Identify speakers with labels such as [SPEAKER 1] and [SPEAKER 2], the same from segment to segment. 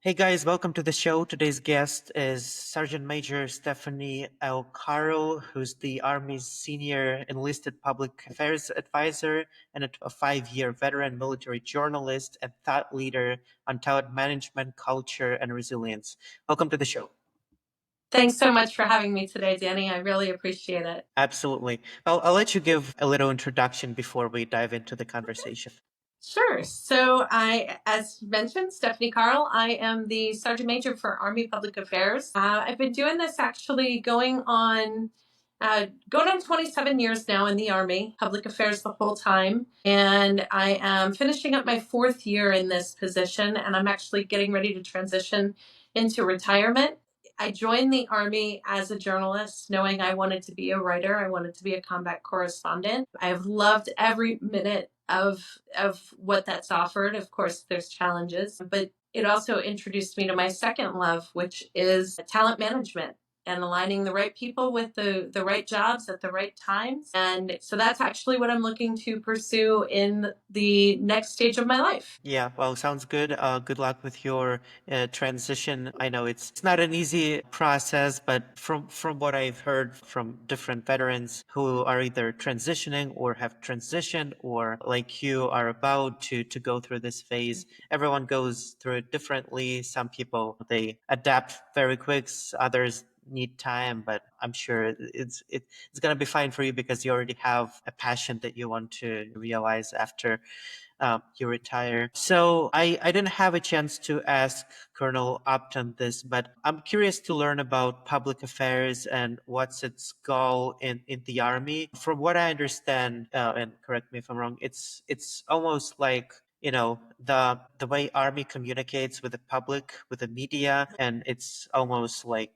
[SPEAKER 1] Hey guys, welcome to the show. Today's guest is Sergeant Major Stephanie Alcaro, who's the Army's senior enlisted public affairs advisor and a 5-year veteran military journalist and thought leader on talent management, culture, and resilience. Welcome to the show.
[SPEAKER 2] Thanks so much for having me today, Danny. I really appreciate it.
[SPEAKER 1] Absolutely. I'll let you give a little introduction before we dive into the conversation.
[SPEAKER 2] Sure. So as mentioned, Stephanie Carl, I am the Sergeant Major for Army Public Affairs. I've been doing this actually going on 27 years now in the Army, public affairs the whole time. And I am finishing up my 4th year in this position, and I'm actually getting ready to transition into retirement. I joined the Army as a journalist, knowing I wanted to be a writer. I wanted to be a combat correspondent. I have loved every minute of what that's offered. Of course, there's challenges, but it also introduced me to my second love, which is talent management and aligning the right people with the right jobs at the right times. And so that's actually what I'm looking to pursue in the next stage of my life.
[SPEAKER 1] Yeah, well, sounds good. Good luck with your transition. I know it's not an easy process, but from what I've heard from different veterans who are either transitioning or have transitioned or like you are about to go through this phase, everyone goes through it differently. Some people they adapt very quick, others need time, but I'm sure it's gonna be fine for you because you already have a passion that you want to realize after you retire. So I didn't have a chance to ask Colonel Upton this, but I'm curious to learn about public affairs and what's its goal in the Army. From what I understand, and correct me if I'm wrong, it's almost like the way Army communicates with the public, with the media, and it's almost like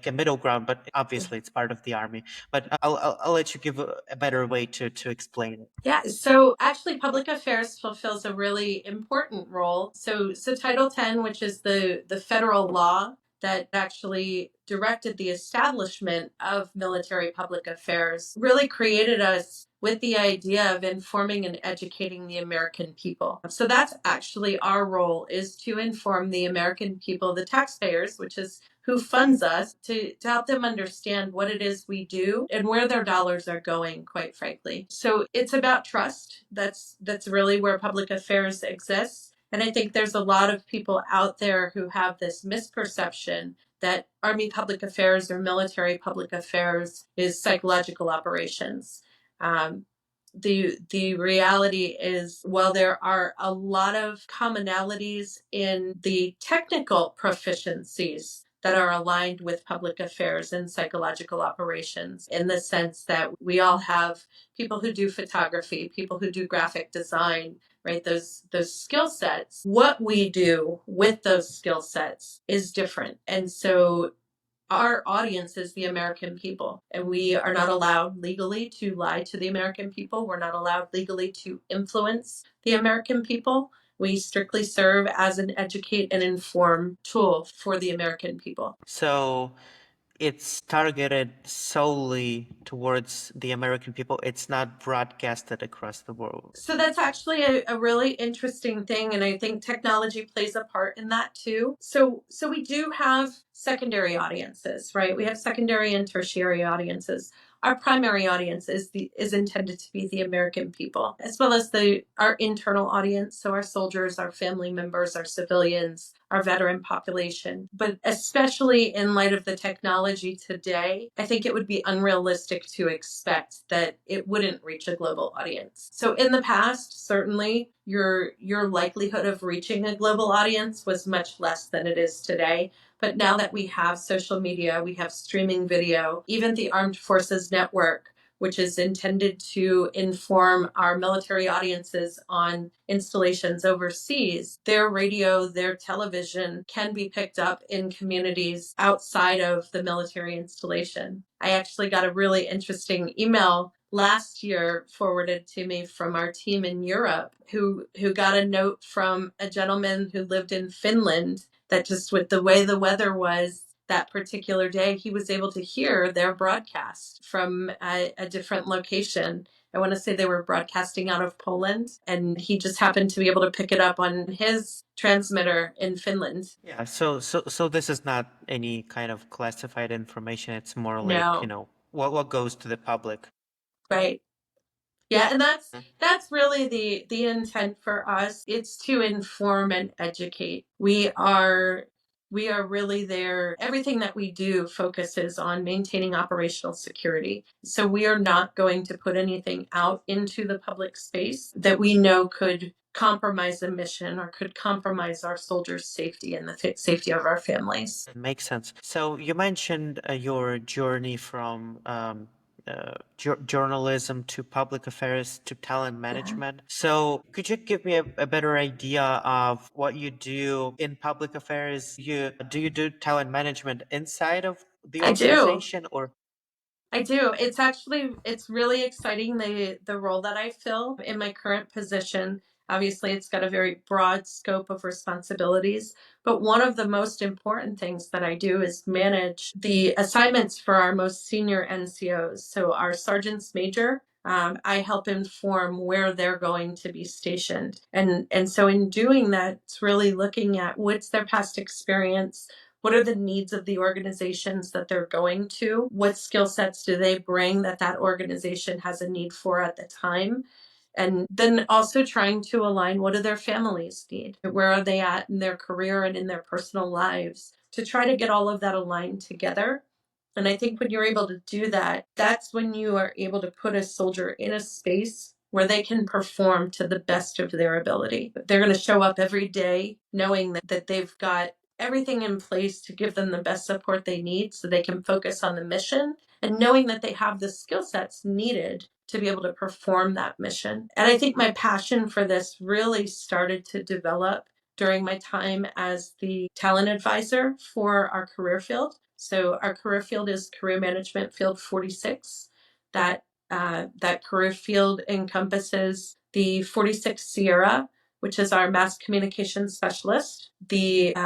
[SPEAKER 1] a middle ground, but obviously it's part of the Army. But I'll let you give a better way to explain it.
[SPEAKER 2] Yeah, so actually public affairs fulfills a really important role. So Title 10, which is the federal law that actually directed the establishment of military public affairs, really created us with the idea of informing and educating the American people. So that's actually our role, is to inform the American people, the taxpayers, which is who funds us, to help them understand what it is we do and where their dollars are going, quite frankly. So it's about trust. That's really where public affairs exists. And I think there's a lot of people out there who have this misperception that Army public affairs or military public affairs is psychological operations. Um, the reality is, while there are a lot of commonalities in the technical proficiencies that are aligned with public affairs and psychological operations, in the sense that we all have people who do photography, people who do graphic design, right? Those skill sets. What we do with those skill sets is different. And so our audience is the American people, and we are not allowed legally to lie to the American people. We're not allowed legally to influence the American people. We strictly serve as an educate and inform tool for the American people.
[SPEAKER 1] So it's targeted solely towards the American people. It's not broadcasted across the world.
[SPEAKER 2] So that's actually a really interesting thing, and I think technology plays a part in that too. So we do have secondary audiences, right? We have secondary and tertiary audiences. Our primary audience is intended to be the American people, as well as our internal audience, so our soldiers, our family members, our civilians, our veteran population. But especially in light of the technology today, I think it would be unrealistic to expect that it wouldn't reach a global audience. So in the past, certainly your likelihood of reaching a global audience was much less than it is today. But now that we have social media, we have streaming video, even the Armed Forces Network, which is intended to inform our military audiences on installations overseas, their radio, their television can be picked up in communities outside of the military installation. I actually got a really interesting email last year forwarded to me from our team in Europe who got a note from a gentleman who lived in Finland that, just with the way the weather was, that particular day, he was able to hear their broadcast from a different location. I want to say they were broadcasting out of Poland, and he just happened to be able to pick it up on his transmitter in Finland.
[SPEAKER 1] Yeah, so this is not any kind of classified information. It's more like,
[SPEAKER 2] No,
[SPEAKER 1] what goes to the public.
[SPEAKER 2] right. Yeah, and that's
[SPEAKER 1] Mm.
[SPEAKER 2] that's really the intent for us. It's to inform and educate. We are really there. Everything that we do focuses on maintaining operational security. So we are not going to put anything out into the public space that we know could compromise the mission or could compromise our soldiers' safety and the safety of our families.
[SPEAKER 1] Makes sense. So you mentioned your journey from journalism to public affairs to talent
[SPEAKER 2] Yeah.
[SPEAKER 1] management. So could you give me a better idea of what you do in public affairs? Do you do talent management inside of the
[SPEAKER 2] I do.
[SPEAKER 1] organization, or?
[SPEAKER 2] I do. It's really exciting the role that I fill in my current position. Obviously, it's got a very broad scope of responsibilities, but one of the most important things that I do is manage the assignments for our most senior NCOs. So our sergeants major, I help inform where they're going to be stationed. And so in doing that, it's really looking at what's their past experience, what are the needs of the organizations that they're going to? What skill sets do they bring that that organization has a need for at the time? And then also trying to align, what do their families need? Where are they at in their career and in their personal lives? To try to get all of that aligned together. And I think when you're able to do that, that's when you are able to put a soldier in a space where they can perform to the best of their ability. They're going to show up every day knowing that they've got everything in place to give them the best support they need so they can focus on the mission, and knowing that they have the skill sets needed to be able to perform that mission. And I think my passion for this really started to develop during my time as the talent advisor for our career field. So our career field is Career Management Field 46. That career field encompasses the 46 Sierra, which is our mass communication specialist, the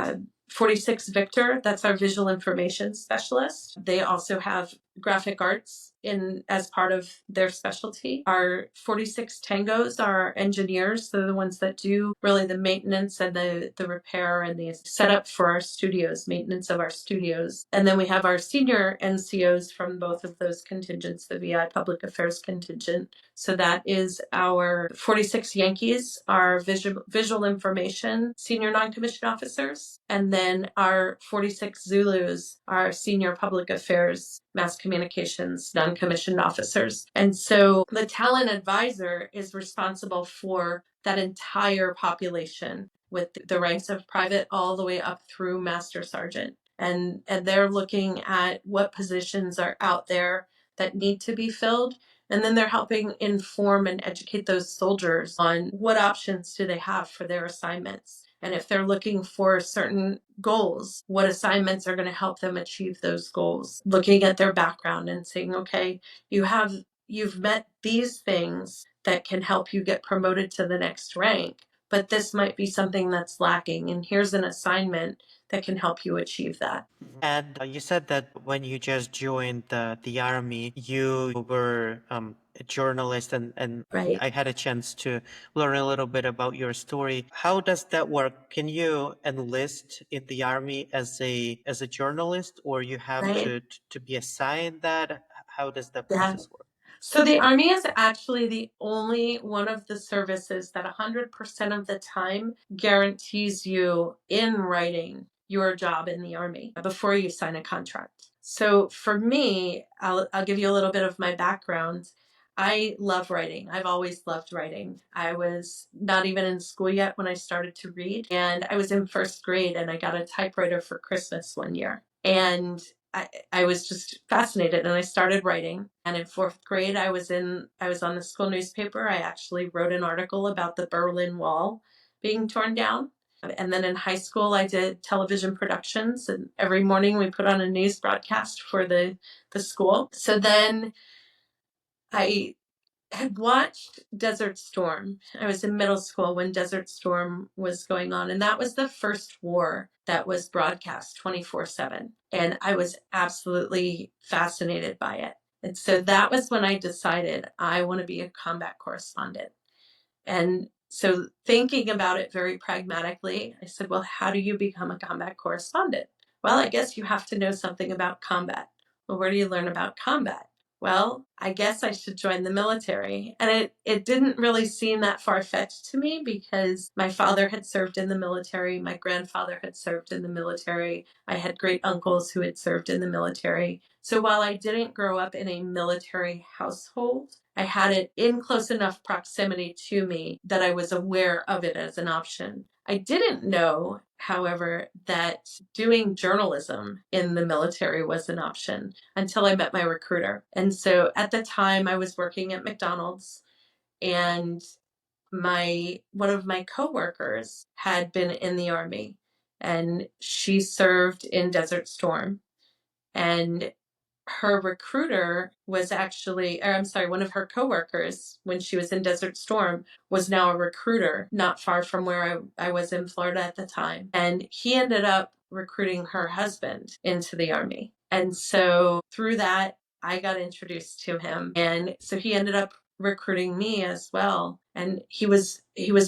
[SPEAKER 2] 46 Victor, that's our visual information specialist. They also have graphic arts in as part of their specialty. Our 46 Tangos are our engineers. They're the ones that do really the maintenance and the repair and the setup for our studios, maintenance of our studios. And then we have our senior NCOs from both of those contingents, the VI Public Affairs contingent. So that is our 46 Yankees, our visual information senior non-commissioned officers, and then our 46 Zulus, our senior public affairs mass communications non-commissioned officers. And so the talent advisor is responsible for that entire population with the ranks of private all the way up through master sergeant. And they're looking at what positions are out there that need to be filled, and then they're helping inform and educate those soldiers on what options do they have for their assignments. And if they're looking for certain goals, what assignments are going to help them achieve those goals? Looking at their background and saying, okay, you've met these things that can help you get promoted to the next rank, but this might be something that's lacking. And here's an assignment that can help you achieve that.
[SPEAKER 1] And you said that when you just joined the army, you were a journalist, and
[SPEAKER 2] Right.
[SPEAKER 1] I had a chance to learn a little bit about your story. How does that work? Can you enlist in the army as a journalist, or you have
[SPEAKER 2] Right.
[SPEAKER 1] to be assigned that? How does that
[SPEAKER 2] Yeah.
[SPEAKER 1] process work?
[SPEAKER 2] So the Army is actually the only one of the services that 100% of the time guarantees you in writing your job in the Army before you sign a contract. So for me, I'll give you a little bit of my background. I love writing. I've always loved writing. I was not even in school yet when I started to read, and I was in first grade and I got a typewriter for Christmas one year. And I was just fascinated, and I started writing. And in fourth grade, I was on the school newspaper. I actually wrote an article about the Berlin Wall being torn down. And then in high school, I did television productions, and every morning we put on a news broadcast for the school. So then I had watched Desert Storm. I was in middle school when Desert Storm was going on, and that was the first war that was broadcast 24/7. And I was absolutely fascinated by it. And so that was when I decided I want to be a combat correspondent. And so, thinking about it very pragmatically, I said, well, how do you become a combat correspondent? Well, I guess you have to know something about combat. Well, where do you learn about combat? Well, I guess I should join the military. And it didn't really seem that far fetched to me because my father had served in the military. My grandfather had served in the military. I had great uncles who had served in the military. So while I didn't grow up in a military household, I had it in close enough proximity to me that I was aware of it as an option. I didn't know, however, that doing journalism in the military was an option until I met my recruiter. And so at the time I was working at McDonald's, and one of my coworkers had been in the Army, and she served in Desert Storm. And her recruiter was actually, or I'm sorry, one of her coworkers when she was in Desert Storm was now a recruiter not far from where I was in Florida at the time. And he ended up recruiting her husband into the Army. And so through that, I got introduced to him. And so he ended up recruiting me as well. And he was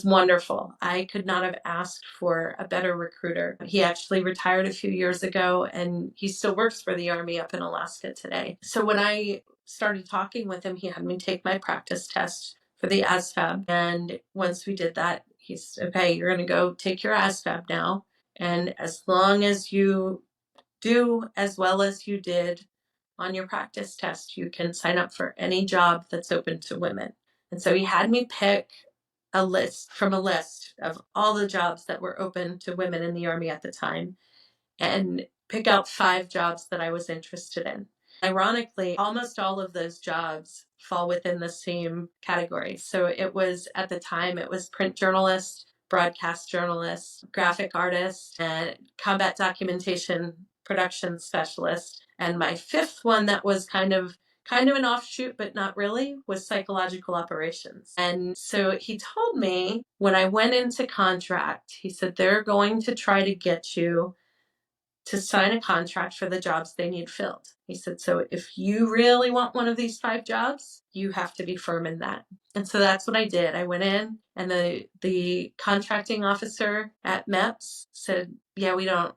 [SPEAKER 2] wonderful. I could not have asked for a better recruiter. He actually retired a few years ago, and he still works for the Army up in Alaska today. So when I started talking with him, he had me take my practice test for the ASVAB. And once we did that, he said, okay, you're going to go take your ASVAB now. And as long as you do as well as you did on your practice test, you can sign up for any job that's open to women. And so he had me pick a list of all the jobs that were open to women in the Army at the time and pick out 5 jobs that I was interested in. Ironically, almost all of those jobs fall within the same category. So it was, at the time, it was print journalist, broadcast journalist, graphic artist, and combat documentation production specialist. And my 5th one that was kind of an offshoot, but not really, was psychological operations. And so he told me when I went into contract, he said, they're going to try to get you to sign a contract for the jobs they need filled. He said, so if you really want one of these 5 jobs, you have to be firm in that. And so that's what I did. I went in, and the contracting officer at MEPS said, yeah, we don't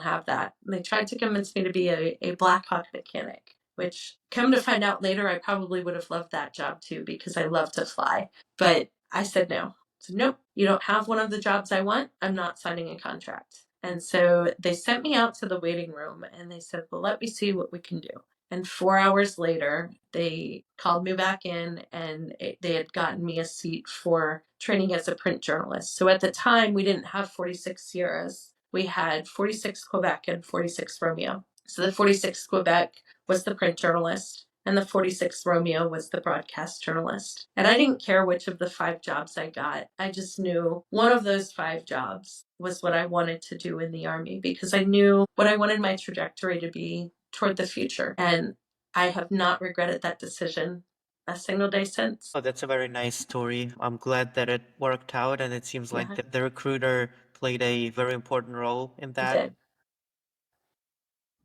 [SPEAKER 2] have that. And they tried to convince me to be a Black Hawk mechanic, which, come to find out later, I probably would have loved that job too, because I love to fly. But I said no. So nope, you don't have one of the jobs I want. I'm not signing a contract. And so they sent me out to the waiting room, and they said, well, let me see what we can do. And 4 hours later, they called me back in, and they had gotten me a seat for training as a print journalist. So at the time, we didn't have 46 Sierras. We had 46 Quebec and 46 Romeo. So the 46 Quebec was the print journalist, and the 46 Romeo was the broadcast journalist. And I didn't care which of the 5 jobs I got. I just knew one of those 5 jobs was what I wanted to do in the Army, because I knew what I wanted my trajectory to be toward the future. And I have not regretted that decision a single day since.
[SPEAKER 1] Oh, that's a very nice story. I'm glad that it worked out, and it seems like
[SPEAKER 2] Yeah,
[SPEAKER 1] the recruiter played a very important role in
[SPEAKER 2] it
[SPEAKER 1] that.
[SPEAKER 2] did.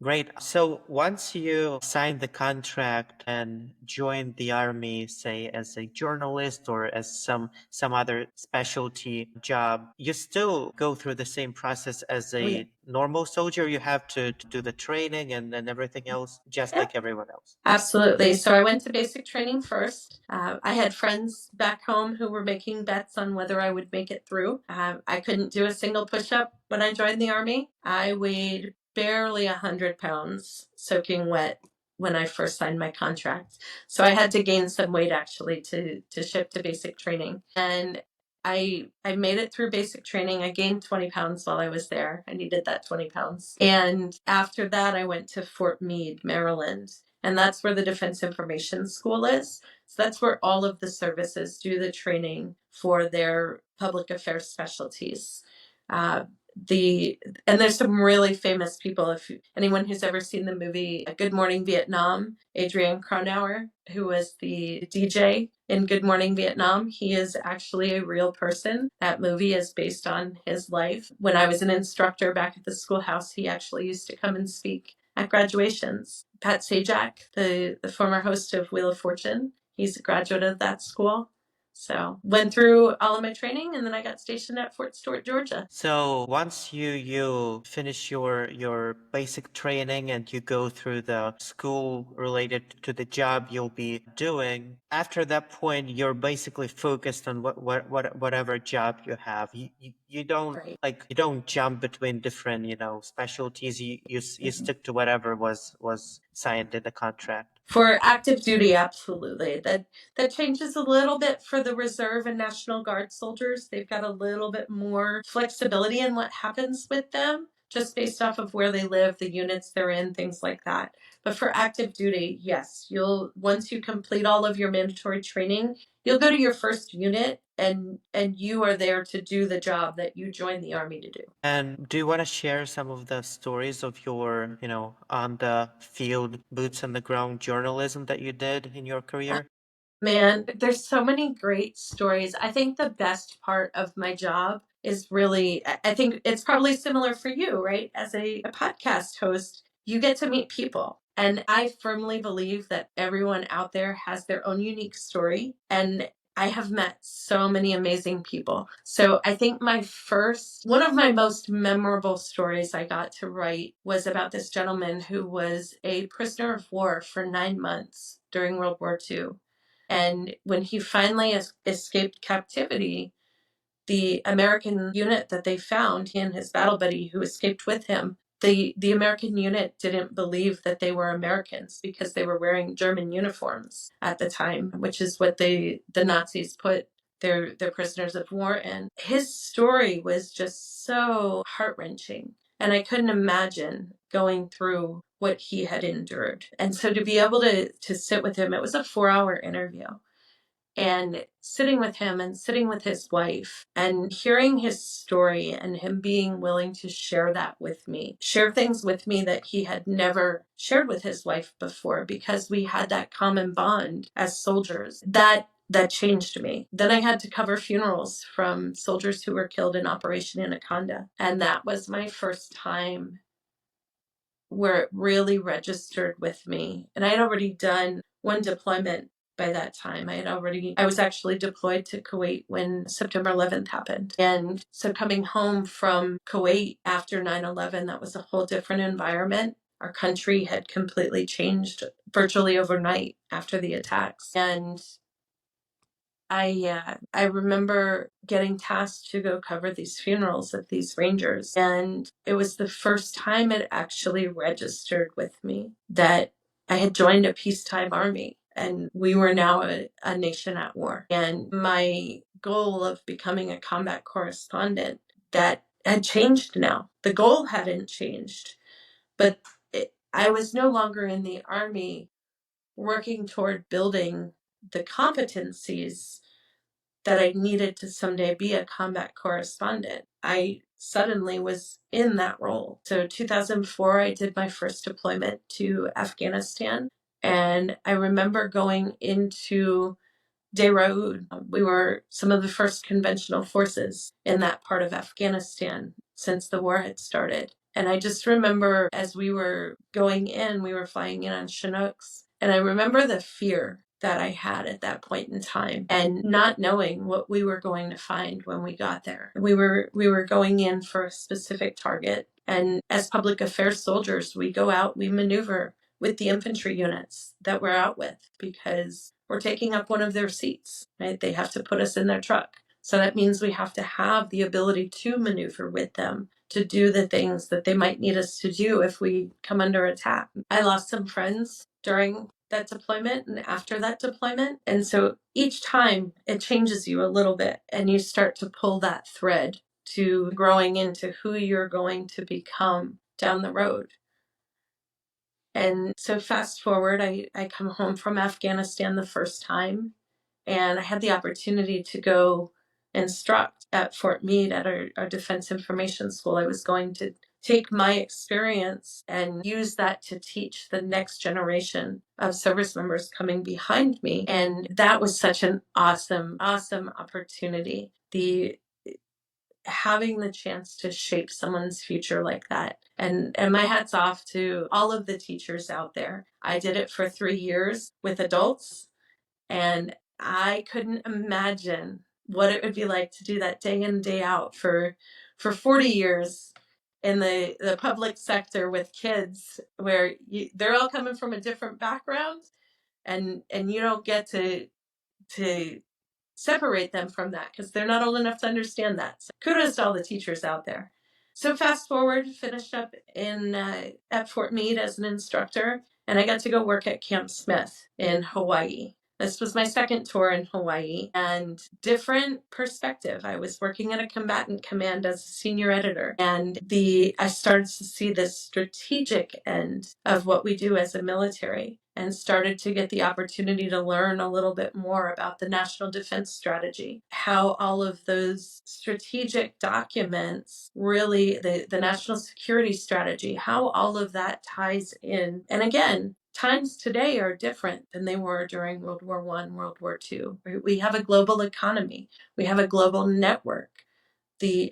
[SPEAKER 1] Great. So once you signed the contract and joined the army, say as a journalist or as some other specialty job, you still go through the same process as
[SPEAKER 2] Oh, yeah.
[SPEAKER 1] a normal soldier. You have to do the training and everything else, just
[SPEAKER 2] Yeah.
[SPEAKER 1] like everyone else.
[SPEAKER 2] Absolutely. So I went to basic training first. I had friends back home who were making bets on whether I would make it through. I couldn't do a single push up when I joined the Army. I weighed barely 100 pounds soaking wet when I first signed my contract. So I had to gain some weight actually to ship to basic training. And I made it through basic training. I gained 20 pounds while I was there. I needed that 20 pounds. And after that, I went to Fort Meade, Maryland. And that's where the Defense Information School is. So that's where all of the services do the training for their public affairs specialties. and there's some really famous people. If anyone who's ever seen the movie Good Morning Vietnam, Adrian Cronauer, who was the DJ in Good Morning Vietnam, he is actually a real person. That movie is based on his life. When I was an instructor back at the schoolhouse, he actually used to come and speak at graduations. Pat Sajak, the former host of Wheel of Fortune, he's a graduate of that school. So went through all of my training, and then I got stationed at Fort Stewart, Georgia.
[SPEAKER 1] So once you finish your basic training and you go through the school related to the job you'll be doing, after that point you're basically focused on whatever job you have. You don't
[SPEAKER 2] Right.
[SPEAKER 1] you don't jump between different, specialties. You stick to whatever was signed in the contract.
[SPEAKER 2] For active duty, absolutely. That changes a little bit for the Reserve and National Guard soldiers. They've got a little bit more flexibility in what happens with them, just based off of where they live, the units they're in, things like that. But for active duty, yes, once you complete all of your mandatory training, you'll go to your first unit, and you are there to do the job that you joined the Army to do.
[SPEAKER 1] And do you want to share some of the stories of your, on the field, boots on the ground journalism that you did in your career?
[SPEAKER 2] Man, there's so many great stories. I think the best part of my job is really, I think it's probably similar for you, right? As a podcast host, you get to meet people. And I firmly believe that everyone out there has their own unique story. And I have met so many amazing people. So I think one of my most memorable stories I got to write was about this gentleman who was a prisoner of war for 9 months during World War II. And when he finally escaped captivity, the American unit that they found, he and his battle buddy who escaped with him, the American unit didn't believe that they were Americans because they were wearing German uniforms at the time, which is what the Nazis put their prisoners of war in. His story was just so heart-wrenching, and I couldn't imagine going through what he had endured. And so to be able to sit with him, it was a 4-hour interview, and sitting with him and sitting with his wife and hearing his story and him being willing to share that with me, share things with me that he had never shared with his wife before, because we had that common bond as soldiers. That changed me. Then I had to cover funerals from soldiers who were killed in Operation Anaconda. And that was my first time where it really registered with me. And I had already done one deployment by that time. I was actually deployed to Kuwait when September 11th happened. And so coming home from Kuwait after 9/11, that was a whole different environment. Our country had completely changed virtually overnight after the attacks. And I remember getting tasked to go cover these funerals of these Rangers. And it was the first time it actually registered with me that I had joined a peacetime army and we were now a nation at war. And my goal of becoming a combat correspondent, that had changed now. The goal hadn't changed, but I was no longer in the army working toward building the competencies that I needed to someday be a combat correspondent. I suddenly was in that role. So 2004, I did my first deployment to Afghanistan. And I remember going into Daewoo. We were some of the first conventional forces in that part of Afghanistan since the war had started. And I just remember as we were going in, we were flying in on Chinooks. And I remember the fear that I had at that point in time and not knowing what we were going to find when we got there. We were going in for a specific target. And as public affairs soldiers, we go out, we maneuver with the infantry units that we're out with because we're taking up one of their seats, right? They have to put us in their truck. So that means we have to have the ability to maneuver with them to do the things that they might need us to do if we come under attack. I lost some friends during that deployment and after that deployment. And so each time it changes you a little bit and you start to pull that thread to growing into who you're going to become down the road. And so fast forward, I come home from Afghanistan the first time, and I had the opportunity to go instruct at Fort Meade at our Defense Information School. I was going to take my experience and use that to teach the next generation of service members coming behind me. And that was such an awesome, awesome opportunity. The having the chance to shape someone's future like that. And my hat's off to all of the teachers out there. I did it for 3 years with adults, and I couldn't imagine what it would be like to do that day in, day out for 40 years in the public sector with kids where they're all coming from a different background, and you don't get to separate them from that because they're not old enough to understand that. So kudos to all the teachers out there. So fast forward, finished up in at Fort Meade as an instructor, and I got to go work at Camp Smith in Hawaii. This was my second tour in Hawaii, and different perspective. I was working at a combatant command as a senior editor, and I started to see the strategic end of what we do as a military, and started to get the opportunity to learn a little bit more about the National Defense Strategy, how all of those strategic documents, really the National Security Strategy, how all of that ties in. And again, times today are different than they were during World War I, World War II. We have a global economy. We have a global network.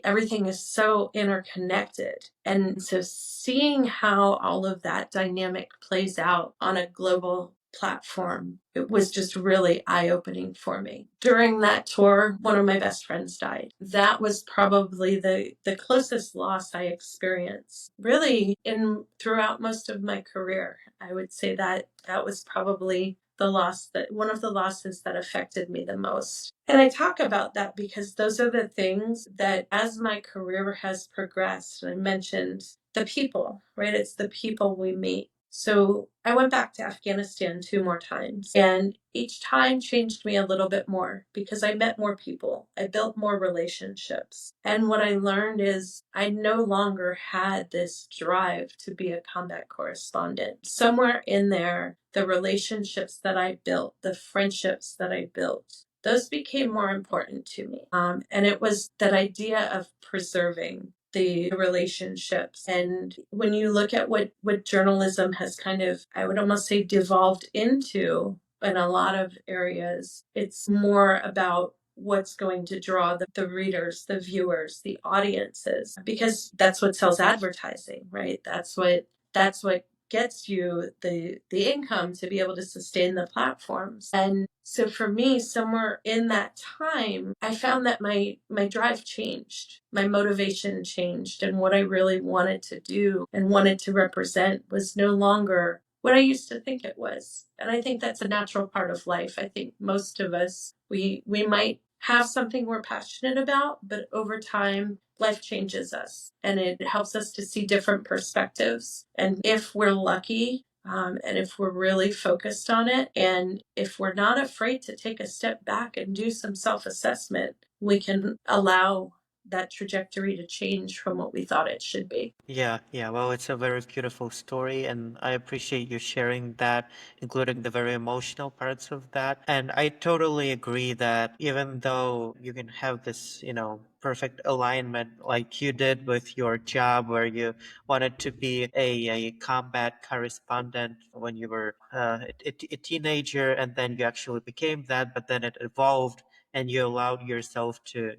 [SPEAKER 2] Everything is so interconnected. And so seeing how all of that dynamic plays out on a global platform, it was just really eye-opening for me. During that tour, one of my best friends died. That was probably the closest loss I experienced really in throughout most of my career. I would say that was probably one of the losses that affected me the most. And I talk about that because those are the things that as my career has progressed, I mentioned the people, right? It's the people we meet. So I went back to Afghanistan 2 more times, and each time changed me a little bit more because I met more people. I built more relationships. And what I learned is I no longer had this drive to be a combat correspondent. Somewhere in there, the relationships that I built, the friendships that I built, those became more important to me. And it was that idea of preserving the relationships. And when you look at what journalism has kind of, I would almost say, devolved into in a lot of areas, it's more about what's going to draw the readers, the viewers, the audiences, because that's what sells advertising, right? That's what gets you the income to be able to sustain the platforms. And so for me, somewhere in that time, I found that my drive changed, my motivation changed, and what I really wanted to do and wanted to represent was no longer what I used to think it was. And I think that's a natural part of life. I think most of us, we might have something we're passionate about, but over time, life changes us and it helps us to see different perspectives. And if we're lucky, and if we're really focused on it, and if we're not afraid to take a step back and do some self assessment, we can allow that trajectory to change from what we thought it should be.
[SPEAKER 1] Yeah, yeah. Well, it's a very beautiful story, and I appreciate you sharing that, including the very emotional parts of that. And I totally agree that even though you can have this, perfect alignment like you did with your job where you wanted to be a combat correspondent when you were a teenager, and then you actually became that, but then it evolved and you allowed yourself to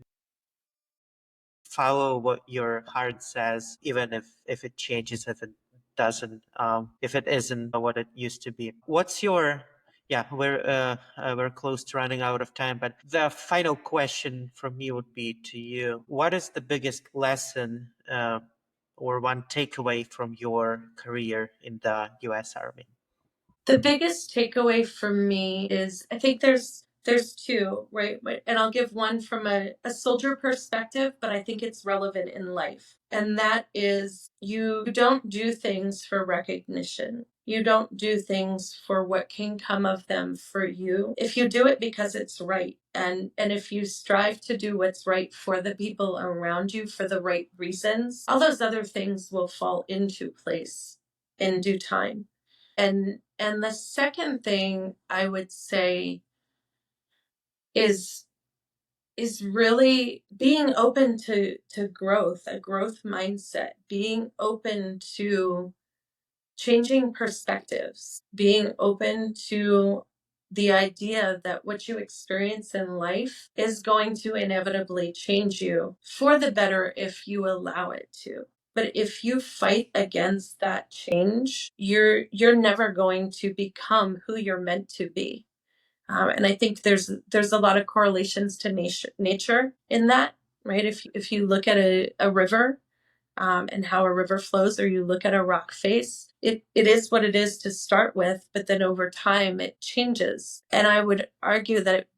[SPEAKER 1] follow what your heart says, even if it changes, if it doesn't, if it isn't what it used to be. What's your Yeah, we're close to running out of time, but the final question from me would be to you: what is the biggest lesson or one takeaway from your career in the U.S. Army?
[SPEAKER 2] The biggest takeaway for me is I think there's two, right? And I'll give one from a soldier perspective, but I think it's relevant in life. And that is you don't do things for recognition. You don't do things for what can come of them for you. If you do it because it's right, and if you strive to do what's right for the people around you for the right reasons, all those other things will fall into place in due time. And the second thing I would say is is really being open to growth, a growth mindset, being open to changing perspectives, being open to the idea that what you experience in life is going to inevitably change you for the better if you allow it to. But if you fight against that change, you're never going to become who you're meant to be. And I think there's a lot of correlations to nature in that, right? If you look at a river, and how a river flows, or you look at a rock face, it is what it is to start with, but then over time it changes. And I would argue that it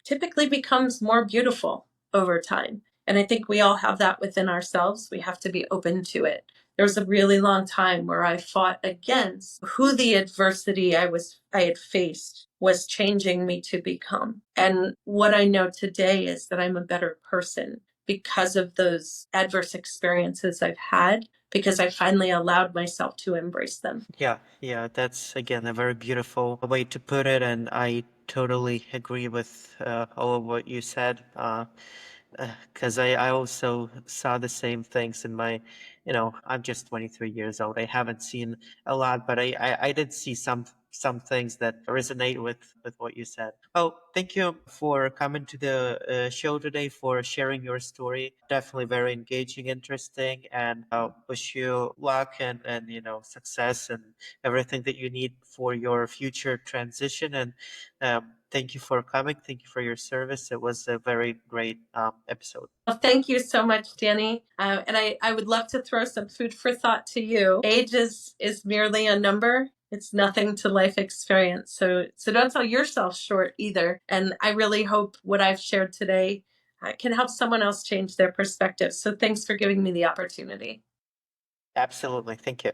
[SPEAKER 2] typically becomes more beautiful over time. And I think we all have that within ourselves. We have to be open to it. There was a really long time where I fought against who the adversity I had faced was changing me to become. And what I know today is that I'm a better person because of those adverse experiences I've had, because I finally allowed myself to embrace them.
[SPEAKER 1] Yeah, that's again a very beautiful way to put it, and I totally agree with all of what you said. Because I also saw the same things in my, I'm just 23 years old. I haven't seen a lot, but I did see some things that resonate with what you said. Well, thank you for coming to the show today, for sharing your story. Definitely very engaging, interesting, and wish you luck and success and everything that you need for your future transition. And thank you for coming. Thank you for your service. It was a very great episode.
[SPEAKER 2] Well, thank you so much, Danny. And I would love to throw some food for thought to you. Age is merely a number. It's nothing to life experience. So don't sell yourself short either. And I really hope what I've shared today can help someone else change their perspective. So thanks for giving me the opportunity.
[SPEAKER 1] Absolutely. Thank you.